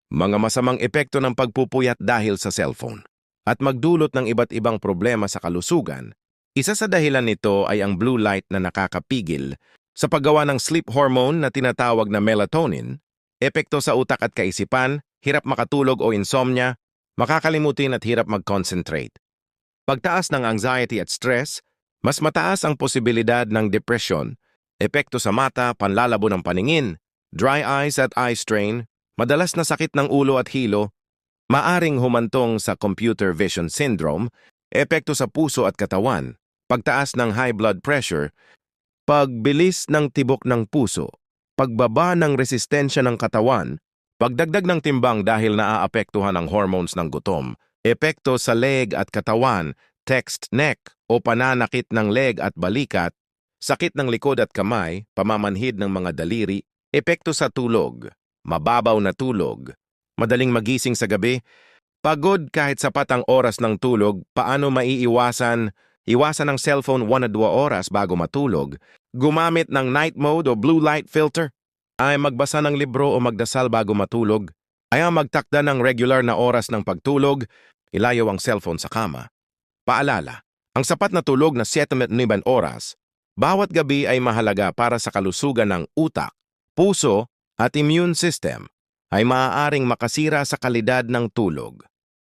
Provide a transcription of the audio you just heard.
mga masamang epekto ng pagpupuyat dahil sa cellphone, at magdulot ng iba't ibang problema sa kalusugan. Isa sa dahilan nito ay ang blue light na nakakapigil sa paggawa ng sleep hormone na tinatawag na melatonin, epekto sa utak at kaisipan, hirap makatulog o insomnia, makakalimutin at hirap mag-concentrate. Pagtaas ng anxiety at stress, mas mataas ang posibilidad ng depresyon, epekto sa mata, panlalabo ng paningin, dry eyes at eye strain, madalas na sakit ng ulo at hilo, maaring humantong sa computer vision syndrome, epekto sa puso at katawan, pagtaas ng high blood pressure, pagbilis ng tibok ng puso, pagbaba ng resistensya ng katawan, pagdagdag ng timbang dahil naaapektuhan ang hormones ng gutom, epekto sa leg at katawan, text neck o pananakit ng leg at balikat, sakit ng likod at kamay, pamamanhid ng mga daliri, epekto sa tulog, mababaw na tulog, madaling magising sa gabi, pagod kahit sapat ang oras ng tulog, paano maiiwasan, iwasan ng cellphone 1 o 2 oras bago matulog, gumamit ng night mode o blue light filter, ay magbasa ng libro o magdasal bago matulog, ay magtakda ng regular na oras ng pagtulog, ilayo ang cellphone sa kama. Paalala, ang sapat na tulog na 7 oras, bawat gabi ay mahalaga para sa kalusugan ng utak, puso at immune system, ay maaaring makasira sa kalidad ng tulog.